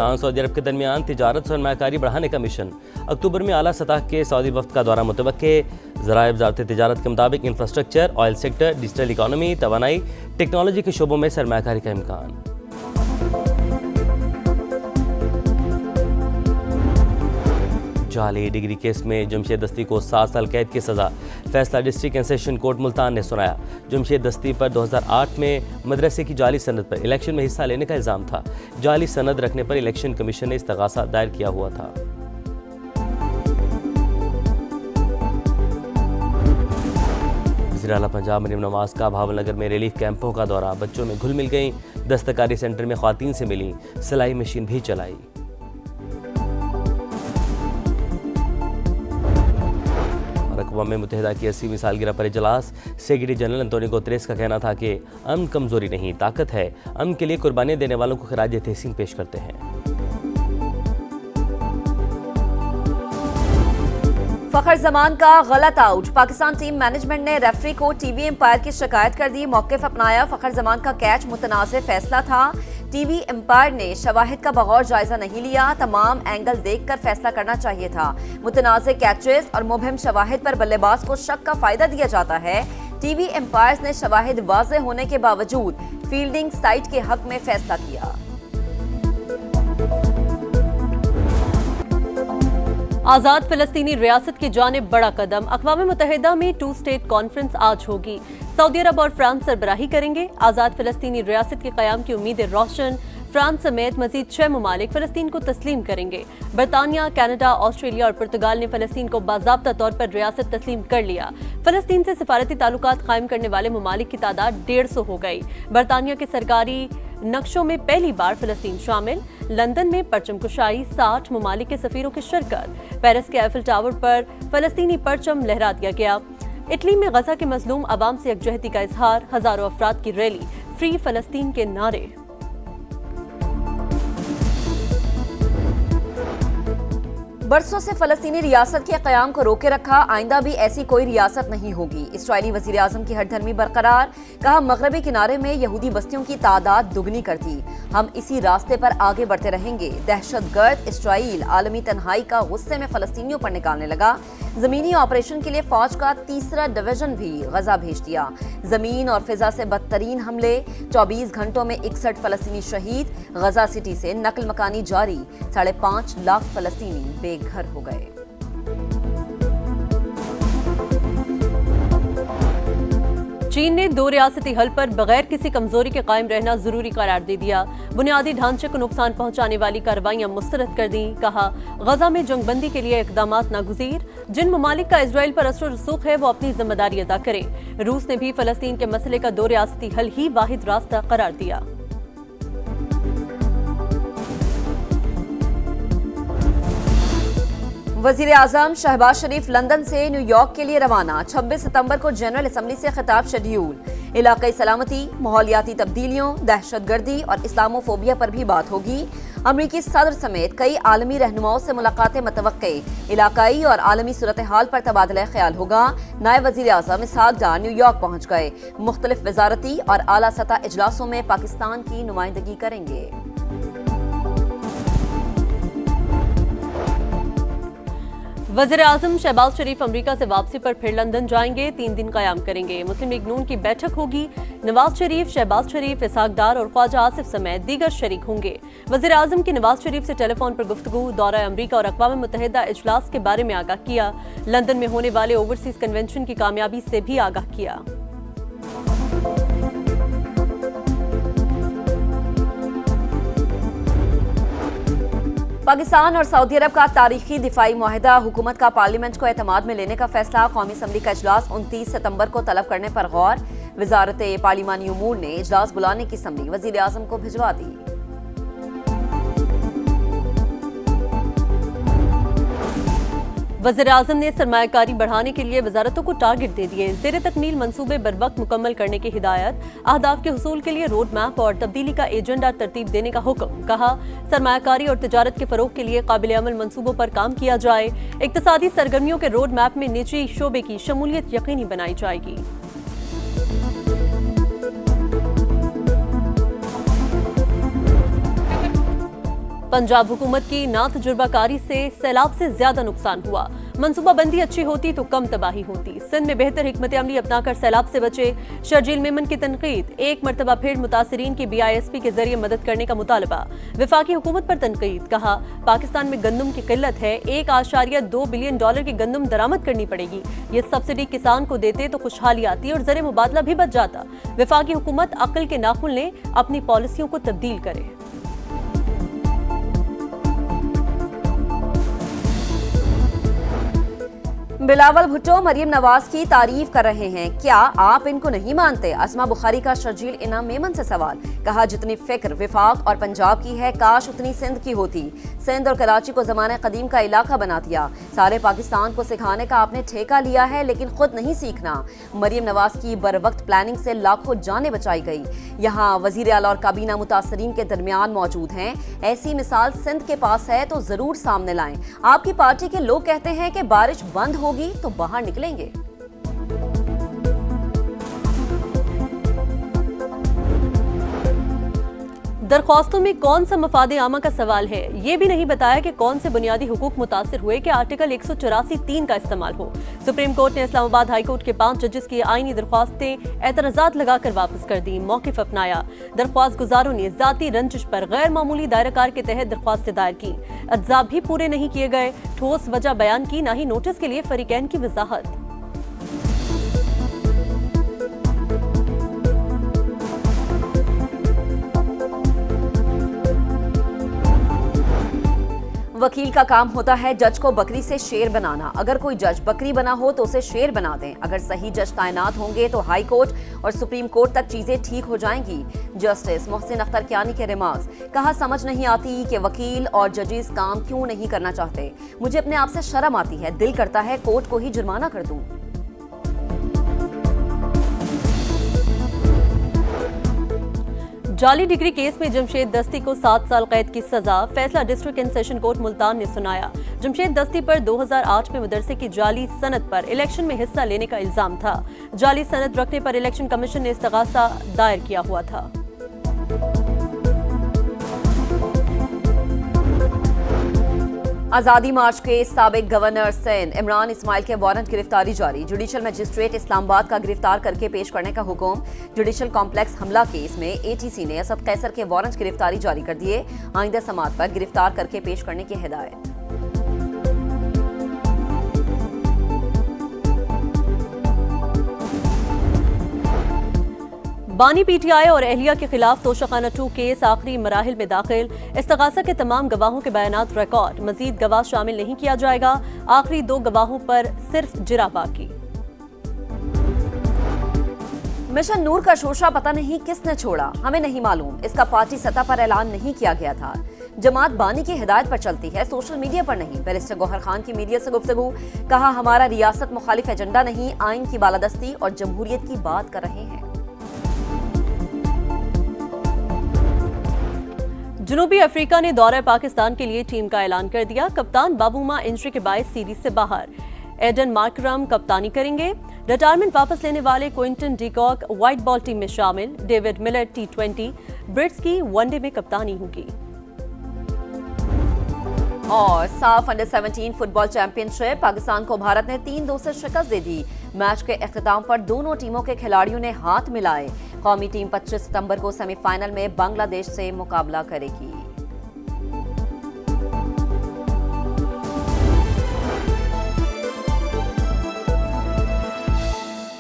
Pakistan Saudi अरब के दरमियान तिजारत सरमायाकारी बढ़ाने का मिशन। अक्टूबर में आला सतह के सऊदी वफ्द का दौरा मुतवक्के। ज़राए वज़ारत तिजारत के मुताबिक infrastructure, oil sector, digital economy, तवानाई, टेक्नोलॉजी के शोबों में सरमायाकारी का इम्कान। जाली डिग्री केस में जमशेद दस्ती को 7 साल कैद की सज़ा। फैसला district and session court Multan ने सुनाया। जमशेद दस्ती पर 2008 में मदरसे की जाली सनद पर इलेक्शन में हिस्सा लेने का इल्ज़ाम था। जाली सनद रखने पर इलेक्शन कमीशन ने इस्तगासा दायर किया हुआ था। वज़ीर आला पंजाब मरीम नवाज का भावनगर में रिलीफ कैंपों का दौरा। बच्चों में घुल मिल गई। दस्तकारी सेंटर में ख्वातीन से मिली। सिलाई मशीन भी चलाई। अक़वाम मुत्तहिदा की 80वीं सालगिरह पर इजलास। सेक्रेटरी जनरल अंतोनियो गुतेरेस का कहना था कि अमन कमजोरी नहीं, ताकत है। अमन के लिए कुर्बानियां देने वालों को खराज तहसीन पेश करते हैं। फखर जमान का गलत आउट। पाकिस्तान टीम मैनेजमेंट ने रेफरी को टीवी एम्पायर की शिकायत कर दी। मौक़िफ़ अपनाया। फखर जमान का कैच मुतनाज़ फैसला था। टीवी एम्पायर ने शवाहिद का बगौर जायजा नहीं लिया। तमाम एंगल देखकर फैसला करना चाहिए था। मुतनाज़ कैचेस और मुबहिम शवाहिद पर बल्लेबाज को शक का फायदा दिया जाता है। टीवी एम्पायर्स ने शवाहिद वाज़े होने के बावजूद फील्डिंग साइड के हक में फैसला किया। आज़ाद फ़लस्तीनी रियासत की जानिब बड़ा कदम। अक़वाम मुत्तहिदा में 2 स्टेट कॉन्फ्रेंस आज होगी। सऊदी अरब और फ्रांस सरबराही करेंगे। आज़ाद फ़लस्तीनी रियासत के क़याम की उम्मीदें रोशन। फ्रांस समेत मज़ीद 6 ममालिक फ़लस्तीन को तस्लीम करेंगे। बरतानिया, कनाडा, ऑस्ट्रेलिया और पुर्तगाल ने फ़लस्तीन को बाज़ाब्ता तौर पर रियासत तस्लीम कर लिया। फ़लस्तीन से सिफारती ताल्लुकात कायम करने वाले ममालिक की तादाद 150 हो गई। बरतानिया के सरकारी नक्शों में पहली बार फ़लस्तीन शामिल। लंदन में परचम कुशाई। 60 ममालिक के सफ़ीरों की शिरकत। पेरिस के एफिल टावर पर फ़लस्तीनी परचम लहरा दिया गया। इटली में गजा के मजलूम अवाम से यकजहती का इजहार। हज़ारों अफराद की रैली। फ्री फ़लस्तीन के नारे। बरसों से फ़लस्तीनी रियासत के क़याम को रोके रखा। आइंदा भी ऐसी कोई रियासत नहीं होगी। इसराइली वज़ीर आज़म की हठधर्मी बरकरार। कहा, मगरबी किनारे में यहूदी बस्तियों की तादाद दुगनी कर दी। हम इसी रास्ते पर आगे बढ़ते रहेंगे। दहशतगर्द इसराइल आलमी तन्हाई का गुस्से में फ़लस्तीनियों पर निकालने लगा। ज़मीनी ऑपरेशन के लिए फ़ौज का 3रा डिवीज़न भी गजा भेज दिया। ज़मीन और फ़िज़ा से बदतरीन हमले। 24 घंटों में 61 फ़लस्तीनी शहीद। गजा सिटी से नकल मकानी जारी। 5.5 लाख फ़लस्तीनी बेघर हो गए। चीन ने 2 रियासती हल पर बगैर किसी कमजोरी के कायम रहना जरूरी करार दे दिया। बुनियादी ढांचे को नुकसान पहुंचाने वाली कार्रवाइयां मुस्तरद कर दी। कहा, गजा में जंगबंदी के लिए इकदामात नागुज़ीर। जिन ममालिक का इजराइल पर असर रसूख है वो अपनी जिम्मेदारी अदा करें। रूस ने भी फलस्तीन के मसले का 2 रियासती हल ही वाहिद रास्ता करार दिया। वज़ीर आज़म शहबाज शरीफ लंदन से न्यूयॉर्क के लिए रवाना। 26 सितंबर को जनरल असम्बली से खिताब शेड्यूल। इलाक़ाई सलामती, माहौलियाती तब्दीलियों, दहशतगर्दी और इस्लामोफोबिया पर भी बात होगी। अमरीकी सदर समेत कई आलमी रहनुमाओं से मुलाकातें मुतवक्के। इलाकाई और आलमी सूरत हाल पर तबादला ख्याल होगा। नायब वज़ीर आज़म इसहाक डार न्यूयॉर्क पहुँच गए। मुख्तलिफ वजारती और आला सतह इजलासों में पाकिस्तान की नुमाइंदगी करेंगे। वज़ीर आज़म शहबाज शरीफ अमरीका से वापसी पर फिर लंदन जाएंगे। 3 दिन क़याम करेंगे। मुस्लिम लीग नून की बैठक होगी। नवाज शरीफ, शहबाज शरीफ, इसहाक डार और ख्वाजा आसिफ समेत दीगर शरीक होंगे। वज़ीर आज़म की नवाज शरीफ से टेलीफोन पर गुफ्तगू। दौरा अमरीका और अक़वाम मुत्तहिदा इजलास के बारे में आगाह किया। लंदन में होने वाले ओवरसीज कन्वेंशन की कामयाबी से भी आगाह किया। पाकिस्तान और सऊदी अरब का तारीखी दिफाई मुआहिदा। हुकूमत का पार्लियामेंट को एतमाद में लेने का फैसला। कौमी असम्बली का इजलास 29 सितंबर को तलब करने पर गौर। वजारत पार्लिमानी उमूर ने इजलास बुलाने की समरी वज़ीर आज़म को भिजवा दी। वज़ीर आज़म ने सरमायाकारी बढ़ाने के लिए वजारतों को टारगेट दे दिए। ज़ेर तकमील मंसूबे बर वक्त मुकम्मल करने की हिदायत। अहदाफ के हुसूल के लिए रोड मैप और तब्दीली का एजेंडा तरतीब देने का हुक्म। कहा, सरमायाकारी और तिजारत के फरोग के लिए काबिल अमल मंसूबों पर काम किया जाए। इक्तसादी सरगर्मियों के रोड मैप में निजी शोबे की शमूलियत यकीनी बनाई जाएगी। पंजाब हुकूमत की नातजुर्बाकारी से सैलाब से ज्यादा नुकसान हुआ। मंसूबाबंदी अच्छी होती तो कम तबाही होती। सिंध में बेहतर हिकमत अमली अपनाकर सैलाब से बचे। शर्जील मेमन की तनकीद। एक मरतबा फिर मुतासरीन की BISP के जरिए मदद करने का मुतालबा। विफाकी हुकूमत पर तनकीद। कहा पाकिस्तान में गंदम की किल्लत है, $1.2 बिलियन की गंदम दरामद करनी पड़ेगी। ये सब्सिडी किसान को देते तो खुशहाली आती और ज़र मुबादला भी बच जाता। विफाकी हुकूमत अक्ल के नाखून ले अपनी पॉलिसियों को तब्दील करे। बिलावल भुट्टो मरियम नवाज की तारीफ कर रहे हैं, क्या आप इनको नहीं मानते? अस्मा बुखारी का शर्जील इनाम मेमन से सवाल। कहा जितनी फिक्र विफाक और पंजाब की है काश उतनी सिंध की होती। सिंध और कराची को जमाने कदीम का इलाका बना दिया। सारे पाकिस्तान को सिखाने का आपने ठेका लिया है लेकिन खुद नहीं सीखना। मरियम नवाज की बर वक्त प्लानिंग से लाखों जानें बचाई गई। यहाँ वजीर आला और काबीना मुतासरीन के दरमियान मौजूद हैं। ऐसी मिसाल सिंध के पास है तो जरूर सामने लाएं। आपकी पार्टी के लोग कहते हैं कि बारिश बंद होगी तो बाहर निकलेंगे। दरख्वास्तों में कौन सा मफाद आमा का सवाल है, ये भी नहीं बताया कि कौन से बुनियादी हुकूक मुतासिर हुए कि आर्टिकल 184(3) का इस्तेमाल हो। सुप्रीम कोर्ट ने इस्लामाबाद हाई कोर्ट के 5 जजेस की आईनी दरख्वास्तें एतराजात लगाकर वापस कर दी। मौक़िफ़ अपनाया। दरख्वास्त गुजारों ने जाती रंजिश पर गैर मामूली दायराकार के तहत दरख्वास्तें दायर की। अज्जा भी पूरे नहीं किए गए। ठोस वजह बयान की, न ही नोटिस के लिए फरीकैन की वजाहत। वकील का काम होता है जज को बकरी से शेर बनाना। अगर कोई जज बकरी बना हो तो उसे शेर बना दें। अगर सही जज तैनात होंगे तो हाई कोर्ट और सुप्रीम कोर्ट तक चीजें ठीक हो जाएंगी। जस्टिस मोहसिन अख्तर कियानी के रिमार्क्स। कहा समझ नहीं आती कि वकील और जजेस काम क्यों नहीं करना चाहते। मुझे अपने आप से शर्म आती है, दिल करता है कोर्ट को ही जुर्माना कर दूं। जाली डिग्री केस में जमशेद दस्ती को 7 साल कैद की सजा। फैसला district and session court Multan ने सुनाया। जमशेद दस्ती पर 2008 में मदरसे की जाली सनद पर इलेक्शन में हिस्सा लेने का इल्जाम था। जाली सनद रखने पर इलेक्शन कमीशन ने इस्तगासा दायर किया हुआ था। आजादी मार्च के साबिक गवर्नर सिंध इमरान इस्माइल के वारंट गिरफ्तारी जारी। जुडिशल मजिस्ट्रेट इस्लामाबाद का गिरफ्तार करके पेश करने का हुक्म। जुडिशल कॉम्प्लेक्स हमला केस में ATC ने असद कैसर के वारंट गिरफ्तारी जारी कर दिए। आइंदा समात पर गिरफ्तार करके पेश करने की हिदायत। बानी PTI और एहलिया के खिलाफ तोशाखाना 2 केस आखिरी मराहिल में दाखिल। इस्तगासा के तमाम गवाहों के बयानात रिकॉर्ड। मजीद गवाह शामिल नहीं किया जाएगा। आखिरी 2 गवाहों पर सिर्फ जिरा बाकी। मिशन नूर का शोशा पता नहीं किसने छोड़ा, हमें नहीं मालूम। इसका पार्टी सतह पर ऐलान नहीं किया गया था। जमात बानी की हिदायत पर चलती है, सोशल मीडिया पर नहीं। बैरिस्टर गौहर खान की मीडिया से गुफ्तगू। कहा हमारा रियासत मुखालिफ एजेंडा नहीं, आइन की बालादस्ती और जमहूरियत की बात कर रहे हैं। जनूबी अफ्रीका ने दौरा पाकिस्तान के लिए टीम का ऐलान कर दिया। कप्तान बाबूमा इंजरी के बायस सीरीज से बाहर। एडन मार्करम कप्तानी करेंगे। रिटायरमेंट वापस लेने वाले Quinton de Kock white ball team में शामिल। डेविड मिलर T20, ब्रिट्स की वनडे में कप्तानी होगी। और साफ अंडर 17 फुटबॉल चैंपियनशिप पाकिस्तान को भारत ने 3-2 से शिकस्त दे दी। मैच के इख्तिताम पर दोनों टीमों के खिलाड़ियों ने हाथ मिलाए। कौमी टीम 25 सितंबर को सेमीफाइनल में बांग्लादेश से मुकाबला करेगी।